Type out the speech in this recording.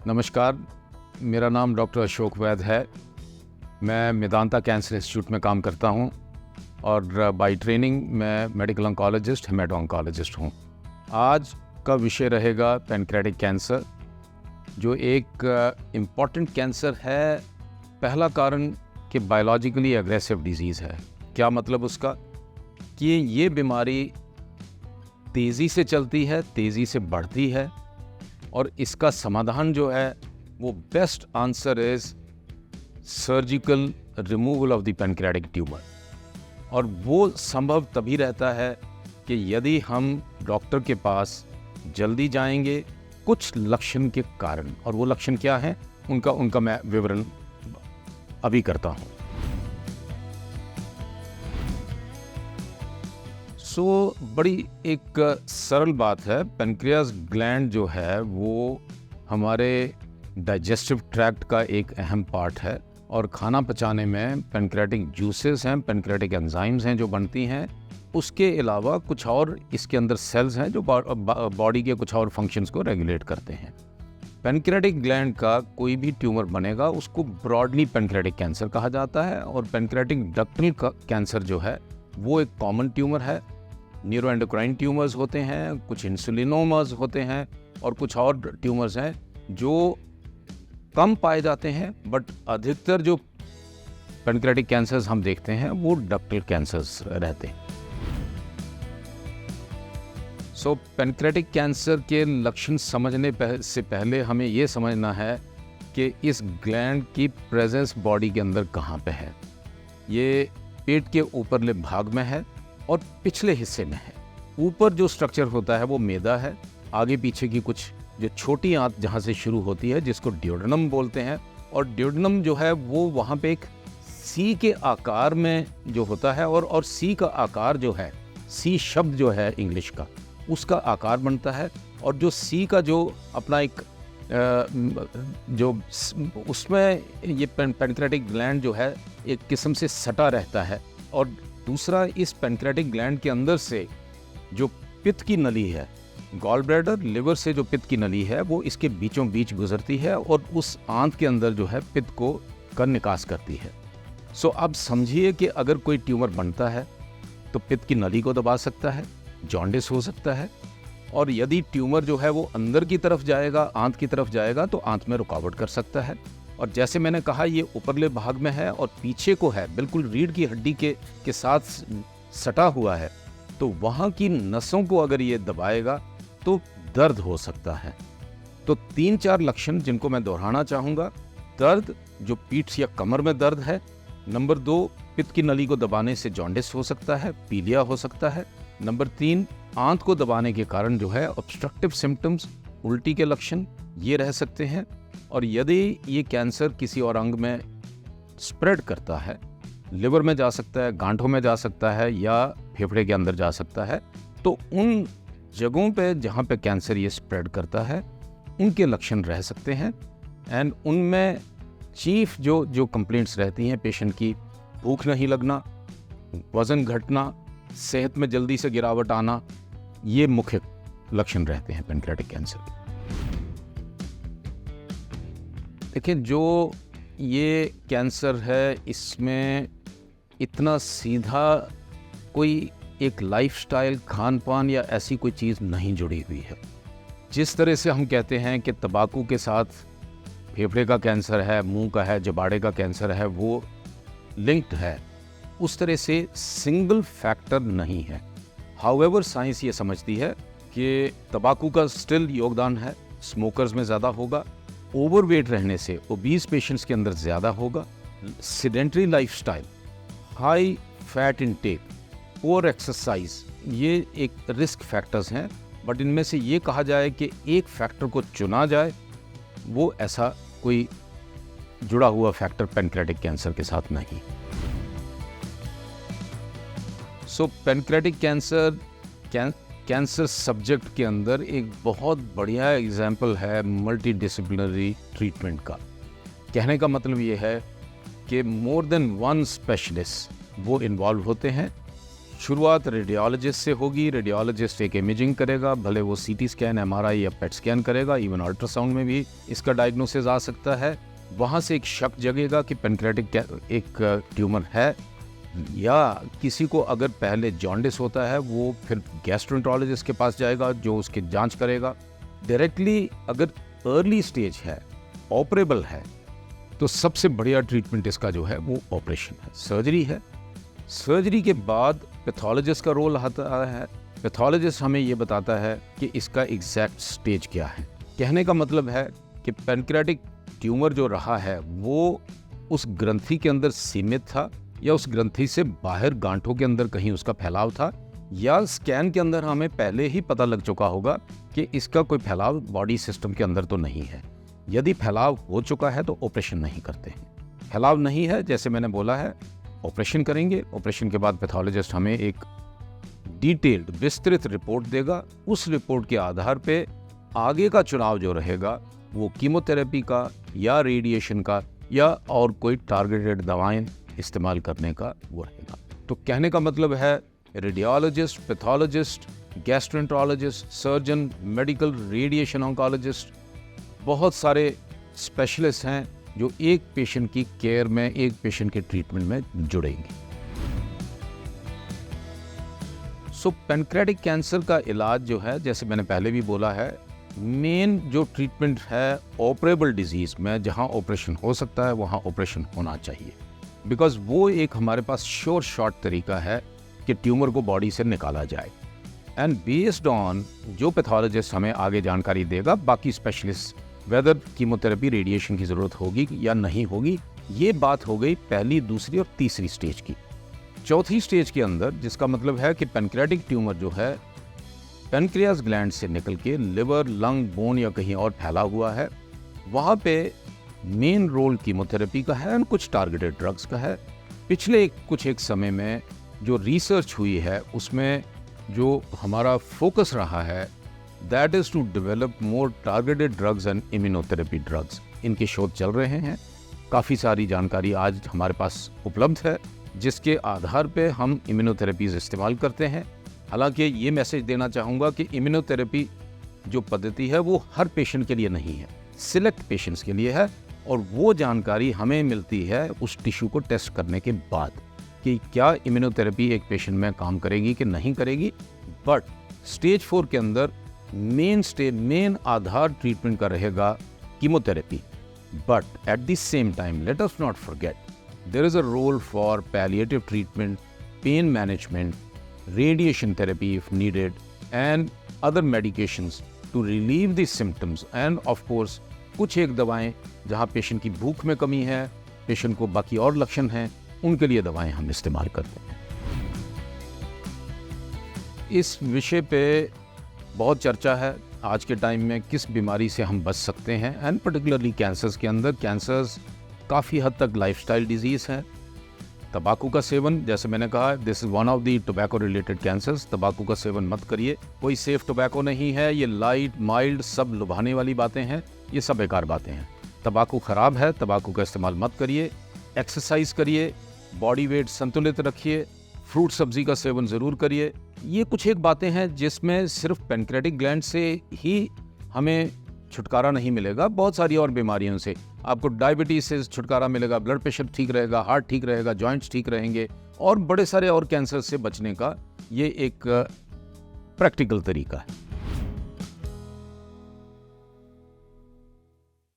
नमस्कार, मेरा नाम डॉक्टर अशोक वैद है। मैं मेदांता कैंसर इंस्टीट्यूट में काम करता हूं और बाय ट्रेनिंग मैं मेडिकल ऑन्कोलॉजिस्ट, हेमेटो ऑन्कोलॉजिस्ट हूं। आज का विषय रहेगा पैनक्रियाटिक कैंसर, जो एक इम्पॉर्टेंट कैंसर है। पहला कारण कि बायोलॉजिकली एग्रेसिव डिजीज़ है। क्या मतलब उसका? कि ये बीमारी तेज़ी से चलती है, तेज़ी से बढ़ती है और इसका समाधान जो है वो best answer is surgical removal of the pancreatic tumour. और वो संभव तभी रहता है कि यदि हम डॉक्टर के पास जल्दी जाएंगे कुछ लक्षण के कारण। और वो लक्षण क्या हैं उनका मैं विवरण अभी करता हूँ। बड़ी एक सरल बात है। पैनक्रियास ग्लैंड जो है वो हमारे डाइजेस्टिव ट्रैक्ट का एक अहम पार्ट है और खाना पचाने में पैनक्रियाटिक जूसेस हैं, पैनक्रियाटिक एंजाइम्स हैं जो बनती हैं। उसके अलावा कुछ और इसके अंदर सेल्स हैं जो बॉडी के कुछ और फंक्शंस को रेगुलेट करते हैं। पैनक्रियाटिक ग्लैंड का कोई भी ट्यूमर बनेगा उसको ब्रॉडली पैनक्रियाटिक कैंसर कहा जाता है। और पैनक्रियाटिक डक्टल कैंसर जो है वो एक कॉमन ट्यूमर है। न्यूरोएंडोक्राइन ट्यूमर्स होते हैं, कुछ इंसुलिनोमास होते हैं और कुछ और ट्यूमर्स हैं जो कम पाए जाते हैं। बट अधिकतर जो पैनक्रियाटिक कैंसर्स हम देखते हैं वो डक्टल कैंसर्स रहते हैं। पैनक्रियाटिक कैंसर के लक्षण समझने से पहले हमें ये समझना है कि इस ग्लैंड की प्रेजेंस बॉडी के अंदर कहाँ पे है। ये पेट के ऊपरले भाग में है और पिछले हिस्से में है। ऊपर जो स्ट्रक्चर होता है वो मैदा है। आगे पीछे की कुछ जो छोटी आंत जहाँ से शुरू होती है जिसको ड्यूडेनम बोलते हैं। और ड्यूडेनम जो है वो वहाँ पे एक सी के आकार में जो होता है और सी का आकार जो है, सी शब्द जो है इंग्लिश का, उसका आकार बनता है। और जो सी का जो अपना एक जो उसमें ये पैनक्रियाटिक ग्लैंड जो है एक किस्म से सटा रहता है। और दूसरा, इस पैनक्रियाटिक ग्लैंड के अंदर से जो पित्त की नली है, गॉल ब्लैडर, लिवर से जो पित्त की नली है वो इसके बीचों बीच गुजरती है और उस आंत के अंदर जो है पित्त को का निकास करती है। अब समझिए कि अगर कोई ट्यूमर बनता है तो पित्त की नली को दबा सकता है, जॉन्डिस हो सकता है। और यदि ट्यूमर जो है वो अंदर की तरफ जाएगा, आंत की तरफ जाएगा, तो आंत में रुकावट कर सकता है। और जैसे मैंने कहा ये ऊपरले भाग में है और पीछे को है, बिल्कुल रीढ़ की हड्डी के साथ सटा हुआ है। तो वहाँ की नसों को अगर ये दबाएगा तो दर्द हो सकता है। तो 3-4 लक्षण जिनको मैं दोहराना चाहूँगा। दर्द, जो पीठ या कमर में दर्द है। नंबर 2, पित्त की नली को दबाने से जॉन्डिस हो सकता है, पीलिया हो सकता है। नंबर 3, आंत को दबाने के कारण जो है ऑब्स्ट्रक्टिव सिम्टम्स, उल्टी के लक्षण ये रह सकते हैं। और यदि ये कैंसर किसी और अंग में स्प्रेड करता है, लिवर में जा सकता है, गांठों में जा सकता है या फेफड़े के अंदर जा सकता है, तो उन जगहों पे जहाँ पे कैंसर ये स्प्रेड करता है उनके लक्षण रह सकते हैं। एंड उनमें चीफ जो कंप्लेंट्स रहती हैं पेशेंट की, भूख नहीं लगना, वज़न घटना, सेहत में जल्दी से गिरावट आना, ये मुख्य लक्षण रहते हैं पैनक्रियाटिक कैंसर के। देखिए, जो ये कैंसर है इसमें इतना सीधा कोई एक लाइफस्टाइल, खान पान या ऐसी कोई चीज़ नहीं जुड़ी हुई है। जिस तरह से हम कहते हैं कि तंबाकू के साथ फेफड़े का कैंसर है, मुंह का है, जबाड़े का कैंसर है, वो लिंक्ड है, उस तरह से सिंगल फैक्टर नहीं है। हाउएवर साइंस ये समझती है कि तंबाकू का स्टिल योगदान है, स्मोकर्स में ज़्यादा होगा, ओवरवेट रहने से ओबीज पेशेंट्स के अंदर ज़्यादा होगा, sedentary lifestyle, high fat intake, poor exercise, ये एक रिस्क फैक्टर्स हैं। बट इनमें से ये कहा जाए कि एक फैक्टर को चुना जाए, वो ऐसा कोई जुड़ा हुआ फैक्टर पैनक्रियाटिक कैंसर के साथ नहीं। पैनक्रियाटिक कैंसर सब्जेक्ट के अंदर एक बहुत बढ़िया एग्जाम्पल है मल्टी डिसिप्लिनरी ट्रीटमेंट का। कहने का मतलब ये है कि मोर देन वन स्पेशलिस्ट वो इन्वॉल्व होते हैं। शुरुआत रेडियोलॉजिस्ट से होगी। रेडियोलॉजिस्ट एक इमेजिंग करेगा, भले वो सीटी स्कैन, एमआरआई या पेट स्कैन करेगा, इवन अल्ट्रासाउंड में भी इसका डायग्नोसिस आ सकता है। वहाँ से एक शक जगेगा कि पेनक्रेटिक एक ट्यूमर है, या किसी को अगर पहले जॉन्डिस होता है वो फिर गैस्ट्रोएंटरोलॉजिस्ट के पास जाएगा जो उसकी जांच करेगा। डायरेक्टली अगर अर्ली स्टेज है, ऑपरेबल है, तो सबसे बढ़िया ट्रीटमेंट इसका जो है वो ऑपरेशन है, सर्जरी है। सर्जरी के बाद पैथोलॉजिस्ट का रोल आता है। पैथोलॉजिस्ट हमें ये बताता है कि इसका एग्जैक्ट स्टेज क्या है। कहने का मतलब है कि पेनक्रेटिक ट्यूमर जो रहा है वो उस ग्रंथि के अंदर सीमित था, या उस ग्रंथि से बाहर गांठों के अंदर कहीं उसका फैलाव था, या स्कैन के अंदर हमें पहले ही पता लग चुका होगा कि इसका कोई फैलाव बॉडी सिस्टम के अंदर तो नहीं है। यदि फैलाव हो चुका है तो ऑपरेशन नहीं करते हैं। फैलाव नहीं है, जैसे मैंने बोला है, ऑपरेशन करेंगे। ऑपरेशन के बाद पैथोलॉजिस्ट हमें एक डिटेल्ड विस्तृत रिपोर्ट देगा। उस रिपोर्ट के आधार पे आगे का चुनाव जो रहेगा वो कीमोथेरेपी का या रेडिएशन का या और कोई टारगेटेड दवाएं इस्तेमाल करने का वो रहेगा। तो कहने का मतलब है radiologist, pathologist, gastroenterologist, surgeon, medical radiation oncologist, बहुत सारे स्पेशलिस्ट हैं जो एक पेशेंट की केयर में, एक पेशेंट के ट्रीटमेंट में जुड़ेंगे। सो पेनक्रेटिक कैंसर का इलाज जो है, जैसे मैंने पहले भी बोला है, मेन जो ट्रीटमेंट है ऑपरेबल डिजीज में, जहां ऑपरेशन हो सकता है वहां ऑपरेशन होना चाहिए, बिकॉज वो एक हमारे पास श्योर शॉर्ट तरीका है कि ट्यूमर को बॉडी से निकाला जाए। एंड बेस्ड ऑन जो पैथोलॉजिस्ट हमें आगे जानकारी देगा, बाकी स्पेशलिस्ट वेदर कीमोथेरेपी, रेडिएशन की ज़रूरत होगी या नहीं होगी, ये बात हो गई पहली, दूसरी और तीसरी स्टेज की। चौथी स्टेज के अंदर, जिसका मतलब है कि पेनक्रेटिक ट्यूमर जो है पेनक्रियास ग्लैंड से निकल के लिवर, लंग, बोन या कहीं और फैला हुआ है, वहाँ पे मेन रोल कीमोथेरेपी का है और कुछ टारगेटेड ड्रग्स का है। पिछले कुछ समय में जो रिसर्च हुई है उसमें जो हमारा फोकस रहा है, that is to develop more targeted drugs and immunotherapy drugs. इनके शोध चल रहे हैं। काफ़ी सारी जानकारी आज हमारे पास उपलब्ध है जिसके आधार पे हम इम्यूनोथेरेपीज इस्तेमाल करते हैं। हालांकि ये मैसेज देना चाहूँगा कि इम्यूनोथेरेपी जो पद्धति है वो हर पेशेंट के लिए नहीं है, सिलेक्ट पेशेंट्स के लिए है, और वो जानकारी हमें मिलती है उस टिश्यू को टेस्ट करने के बाद कि क्या इम्यूनोथेरेपी एक पेशेंट में काम करेगी कि नहीं करेगी। बट स्टेज 4 के अंदर मेन आधार ट्रीटमेंट का रहेगा chemotherapy. But at the same time let us not forget there is a role for palliative treatment, pain management, radiation therapy if needed, and other medications to relieve the symptoms, and of course कुछ एक दवाएं जहां patient की भूख में कमी है, patient को बाकी और लक्षण हैं, उनके लिए दवाएं हम इस्तेमाल करते हैं। इस विषय पे बहुत चर्चा है आज के टाइम में, किस बीमारी से हम बच सकते हैं, एंड पर्टिकुलरली कैंसर्स के अंदर। कैंसर्स काफ़ी हद तक लाइफस्टाइल डिजीज़ है। तंबाकू का सेवन, जैसे मैंने कहा, this is one of the tobacco related cancers. तंबाकू का सेवन मत करिए, कोई सेफ टोबैको नहीं है, ये लाइट माइल्ड सब लुभाने वाली बातें हैं, ये सब बेकार बातें हैं। तंबाकू ख़राब है, तंबाकू का इस्तेमाल मत करिए। एक्सरसाइज करिए, बॉडी वेट संतुलित रखिए, फ्रूट सब्जी का सेवन ज़रूर करिए। ये कुछ एक बातें हैं जिसमें सिर्फ पेनक्रेटिक ग्लैंड से ही हमें छुटकारा नहीं मिलेगा, बहुत सारी और बीमारियों से आपको डायबिटीज से छुटकारा मिलेगा, ब्लड प्रेशर ठीक रहेगा, हार्ट ठीक रहेगा, जॉइंट्स ठीक रहेंगे, और बड़े सारे और कैंसर से बचने का ये एक प्रैक्टिकल तरीका है।